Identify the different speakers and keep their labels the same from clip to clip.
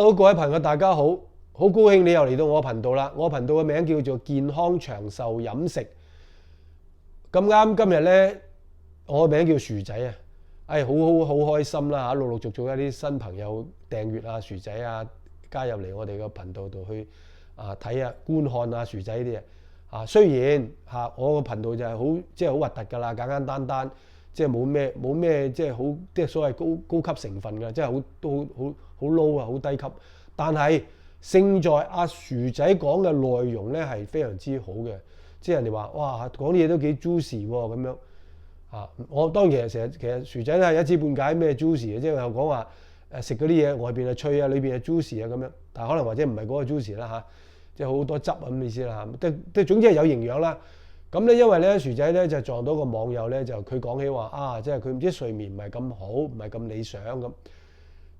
Speaker 1: 好，各位朋友大家好，好高興你又嚟到我頻道啦。我頻道嘅名叫做健康長壽飲食。咁啱今日呢，我嘅名叫薯仔啊，好開心啦嚇！陸陸續續一啲新朋友訂閱啊，薯仔啊加入嚟我哋個頻道度去睇啊觀看啊薯仔呢啲啊。雖然我個頻道就係好核突㗎啦，簡簡單單，即係冇咩即係好即係所謂高級成分㗎，即係都好 low 啊，好低級。但係勝在阿薯仔講嘅內容咧係非常之好嘅，即係人哋話哇講啲嘢都幾 juicy 喎咁樣啊！我當然其實薯仔都係一知半解咩 juicy 嘅，即係又講話食嗰啲嘢外邊係脆啊，裏邊係 juicy 啊咁樣，但係可能或者唔係嗰個 juicy 啦嚇，即係好多汁咁意思啦嚇，即係總之係有營養啦。咁咧因為咧薯仔咧就撞到個網友咧，就佢講起話即係佢唔知睡眠唔係咁好，唔係咁理想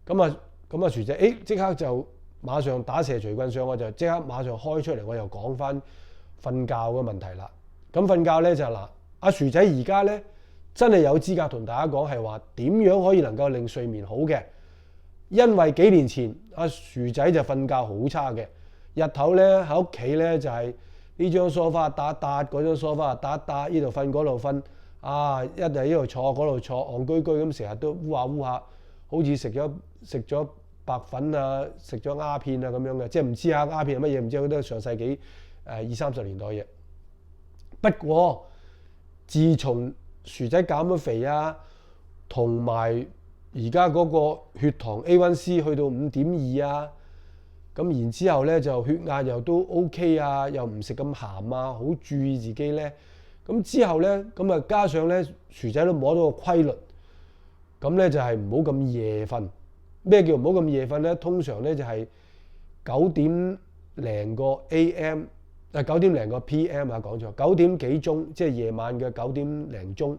Speaker 1: 咁啊薯仔即刻就馬上打蛇隨棍上，我就即刻馬上開出嚟，我又講翻瞓覺嘅問題啦。咁瞓覺咧就嗱，阿薯仔而家咧真係有資格同大家講係話點樣可以能夠令睡眠好嘅，因為幾年前阿薯仔就瞓覺好差嘅，日頭咧喺屋企咧就係呢張梳化打嗰張梳化打呢度瞓嗰度瞓一係呢度坐嗰度坐，戇居居咁成日都烏下烏下，好似食咗白粉啊，食咗鴉片啊咁樣嘅，即係唔知鴉片係乜嘢，唔知都係上世紀20-30年代嘅嘢。不過自從薯仔減咗肥啊，同埋而家嗰個血糖 A1C 去到5.2啊，咁然之後咧就血壓又都 OK 啊，又唔食咁鹹啊，好注意自己咧。咁之後咧，咁啊加上咧薯仔都摸到個規律，咁咧就係唔好咁夜瞓。咩叫唔好咁夜瞓咧？通常咧就係9點零個 AM， 9點零個 PM 講錯，9點幾鐘，即係夜晚嘅9點零鐘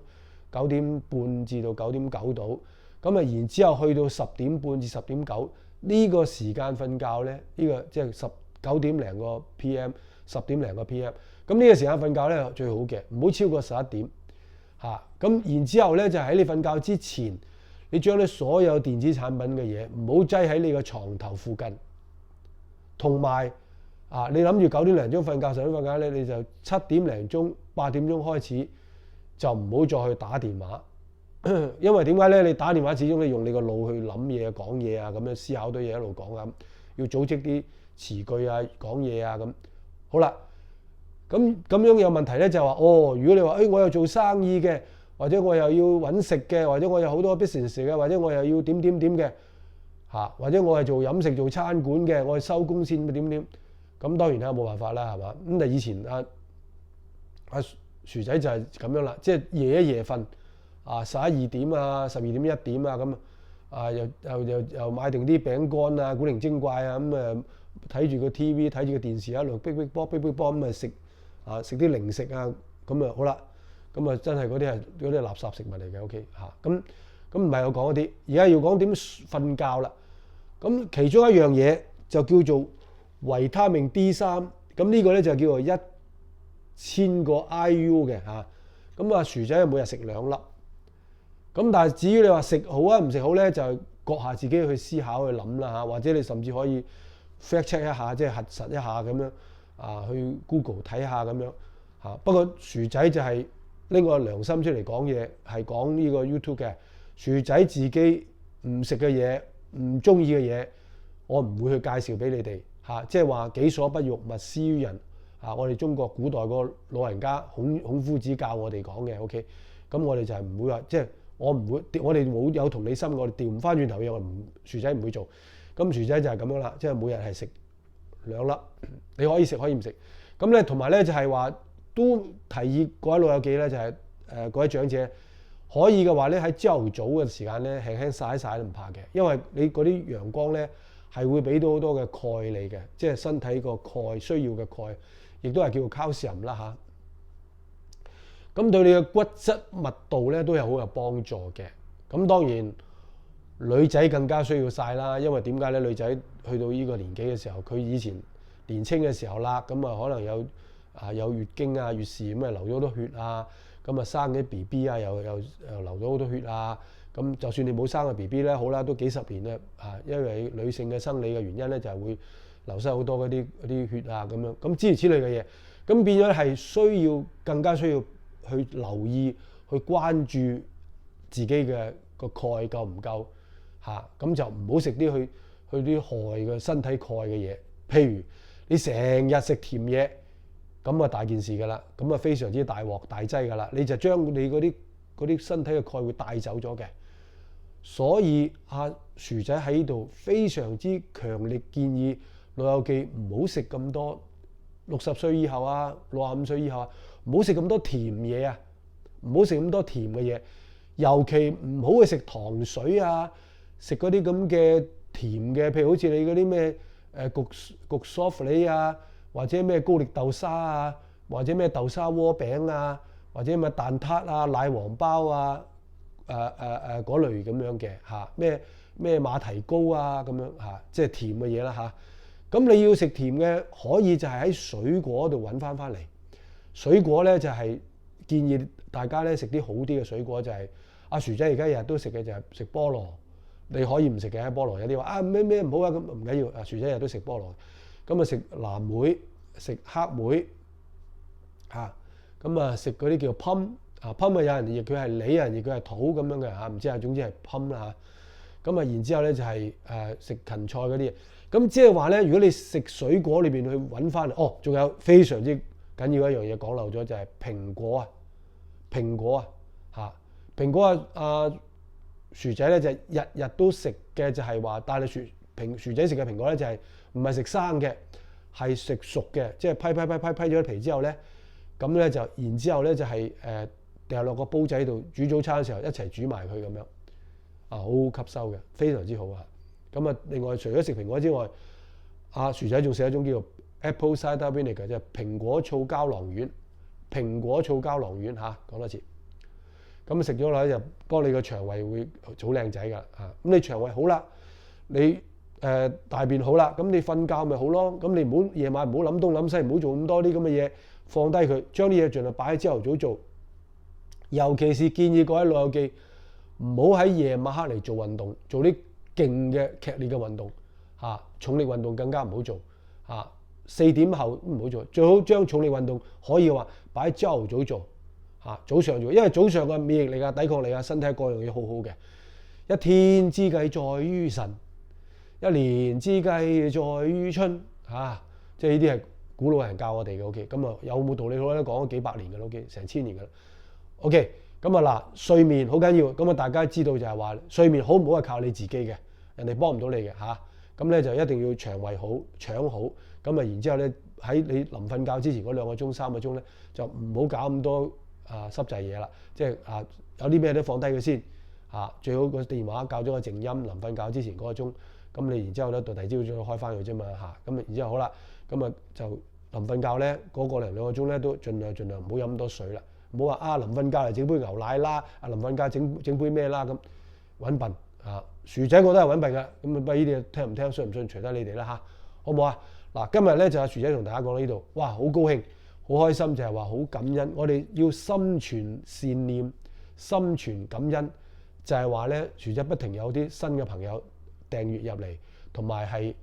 Speaker 1: ，9點半至到9點9度。咁啊，然之後去到10點半至10點9呢個時間瞓覺咧，呢個即係9點零個 PM， 10點零個 PM。咁呢個時間瞓覺咧最好嘅，唔好超過11點嚇。咁然之後咧就喺你瞓覺之前，你將你所有電子產品嘅嘢唔好擠喺你個床頭附近，同埋你諗住9點零鐘瞓覺、10點瞓覺咧，你就7點零鐘、8點鐘開始就唔好再去打電話，因為點解咧？你打電話始終你用你個腦去諗嘢、講嘢啊，咁樣思考多嘢一路講啊，要組織啲詞句啊、講嘢啊咁。好啦，咁樣有問題咧，就係話如果你話我又做生意嘅。或者我又要揾食嘅，或者我有好多 business 嘅，或者我又要點嘅或者我係做飲食做餐館嘅，我係收工先點。咁當然啦，冇辦法啦，係嘛？咁但以前阿薯仔就係咁樣啦，即係夜一夜瞓11-2點啊、12點1點啊咁又買定啲餅乾啊、古靈精怪啊咁睇住個 TV 睇住個電視一路逼波咁食啲零食啊咁好啦。咁啊，真係嗰啲係垃圾食物嚟嘅 ，OK 咁唔係我講嗰啲，而家要講點瞓覺啦。咁其中一樣嘢就叫做維他命 D3，咁呢個咧就叫做1000個 IU 嘅咁薯仔每日食2粒。咁但係至於你話食好啊唔食好咧，就閣下自己去思考去諗啦或者你甚至可以 fact check 一下，即係核實一下咁樣去 Google 睇下咁樣不過薯仔就係拎個良心出嚟講嘢，係講呢個 YouTube 嘅薯仔自己唔食嘅嘢、唔中意嘅嘢，我唔會去介紹俾你哋即係話己所不欲，勿施於人我哋中國古代個老人家孔夫子教我哋講嘅 OK， 咁我哋就係唔會話即係我唔會，我哋冇有同理心，我哋調唔翻轉頭嘅，我薯仔唔會做。咁薯仔就係咁樣啦，即係每日係食2粒，你可以食可以唔食。咁咧同埋咧就係話。都提議各位老友記咧，就係各位長者可以嘅話咧，喺朝頭早嘅時間咧，輕輕曬一曬都唔怕嘅，因為你嗰啲陽光咧係會俾到好多嘅鈣你嘅，即係身體個鈣需要嘅鈣，亦都係叫做 calcium 啦咁對你嘅骨質密度咧都係好有幫助嘅。咁當然女仔更加需要曬啦，因為點解咧？女仔去到呢個年紀嘅時候，佢以前年青嘅時候啦，咁可能有月經月事咁流咗好多血咁生啲 BB 又流咗好多血咁就算你冇生個 BB 咧，好啦，都幾十年啦因為女性嘅生理嘅原因咧，就係會流失好多嗰啲血啊咁樣，咁諸如此類嘅嘢，咁變咗係更加需要去留意、去關注自己嘅個鈣夠唔夠咁就唔好食啲去啲害嘅身體鈣嘅嘢，譬如你成日食甜嘢，咁啊大件事㗎啦，咁啊非常之大鑊大劑㗎啦，你就將你嗰啲身體嘅鈣會帶走咗嘅。所以薯仔喺度非常之強烈建議老友記唔好食咁多60歲以後65歲以後唔好食咁多甜嘢唔好食咁多甜嘅嘢，尤其唔好去食糖水食嗰啲咁嘅甜嘅，譬如好似你嗰啲咩焗梳芙梨或者咩高力豆沙或者咩豆沙鍋餅或者咩蛋撻奶黃包嗰類咁樣嘅咩馬蹄糕咁樣即係甜嘅嘢啦咁你要食甜嘅，可以就係喺水果度揾翻嚟。水果咧就係建議大家咧食啲好啲嘅水果，就係薯仔而家日日都食嘅就係食菠蘿。你可以唔食嘅菠蘿，有啲話咩唔好咁唔緊要。薯仔日日都食菠蘿，咁食藍莓、食黑莓咁食嗰啲叫 plum。plum 有人譯佢係梨，有人譯佢係桃咁樣嘅唔知總之係 plum 啦咁然之後咧就係食芹菜嗰啲嘢。咁即係話咧，如果你食水果裏邊去揾翻嚟，仲有非常之緊要一樣嘢講漏咗，就係蘋果蘋果薯仔咧就日日都食嘅，就係話，但係薯仔食嘅蘋果咧就係唔係食生嘅，係食熟嘅，即係批咗皮之後咧，咁咧就然之後咧就係掉落個煲仔度煮早餐嘅時候一齊煮埋佢咁樣好吸收嘅，非常之好咁另外除咗食蘋果之外，薯仔仲食一種叫做 apple cider vinegar， 即係蘋果醋膠囊丸。蘋果醋膠囊丸講多次。咁食咗落咧就幫你個腸胃會好靚仔㗎咁你腸胃好啦，你大便好啦，咁你瞓覺咪好咯。咁你唔好夜晚唔好諗東諗西，唔好做咁多啲咁嘅嘢，放低佢，將啲嘢盡量擺喺朝頭早做。尤其是建議各位老友記唔好喺夜晚黑嚟做運動，做啲勁嘅劇烈嘅運動重力運動更加唔好做4點後唔好做，最好將重力運動可以話擺喺朝頭早做早上做，因為早上嘅免疫力抵抗力身體各樣嘢好好嘅。一天之計在於晨，一年之計在於春即係呢啲係古老人教我哋嘅。OK， 咁有冇道理好咧？講咗幾百年嘅啦 ，OK， 成千年嘅啦。OK， 咁睡眠好緊要，咁大家知道就係話睡眠好唔好係靠你自己嘅，人哋幫唔到你嘅咁咧就一定要腸胃好、腸好，咁然之後咧喺你臨瞓覺之前嗰2個鐘、3個鐘咧就唔好搞咁多濕滯嘢啦，即係有啲咩都放低佢先最好個電話校咗個靜音，臨瞓覺之前嗰個鐘，咁你然之後咧到第二朝早開翻佢啫嘛咁然之後好啦，咁就臨瞓覺咧嗰個2個鐘咧都盡量唔好飲咁多水啦，唔好話臨瞓覺嚟整杯牛奶啦，臨瞓覺整杯咩啦咁揾笨薯仔我都係揾笨㗎，咁呢啲聽唔聽信唔信隨得你哋啦好唔好嗱，今日咧就薯仔同大家講到呢度，哇好高興好開心，就係話好感恩，我哋要心存善念、心存感恩，就係話咧薯仔不停有啲新嘅朋友訂閱入嚟，同埋係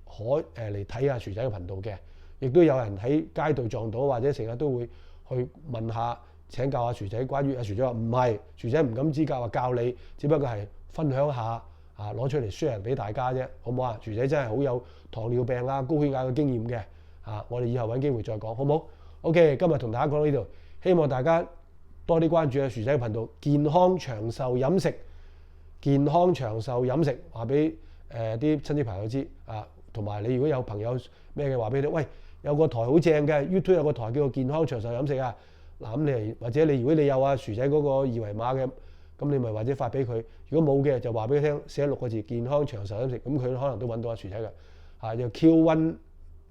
Speaker 1: 嚟睇下薯仔嘅頻道嘅，亦都有人喺街度撞到，或者成日都會去問下請教下薯仔關於薯仔話唔係，薯仔唔敢指教話教你，只不過係分享下攞出嚟 share 俾大家啫，好唔好薯仔真係好有糖尿病高血壓嘅經驗嘅我哋以後揾機會再講，好唔好 ？OK， 今日同大家講到呢度，希望大家多啲關注薯仔嘅頻道，健康長壽飲食，健康長壽飲食話俾啲親戚朋友知同埋你如果有朋友咩嘅話俾你，喂有個台好正嘅 YouTube 有個台叫做健康長壽飲食嗱咁你或者你如果你有薯仔嗰個二維碼嘅。咁你咪或者發俾佢，如果冇嘅就話俾佢聽，寫6個字健康長壽飲食，咁佢可能都揾到薯仔嘅又 Q1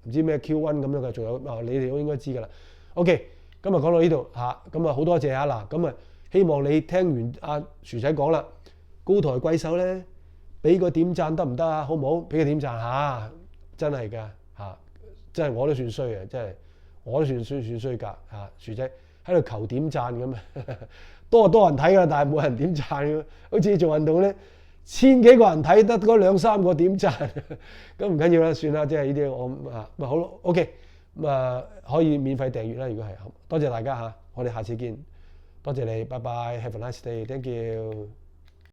Speaker 1: 唔知咩 Q1 咁樣嘅，仲有你哋都應該知㗎啦。OK， 今日講到呢度咁好多謝嗱，咁希望你聽完薯仔講啦，高抬貴手咧，俾個點讚得唔得好唔好？俾個點讚真係㗎真係我都算衰啊，真係我都算衰㗎薯仔喺度求點讚咁多人睇㗎，但係冇人點讚㗎。好似做運動咧，千幾個人睇得嗰兩三個點讚，咁唔緊要啦，算啦，即係呢啲我咪好咯。OK， 咁可以免費訂閱啦，如果係，多謝大家嚇，我哋下次見，多謝你，拜拜，Have a nice day，thank you。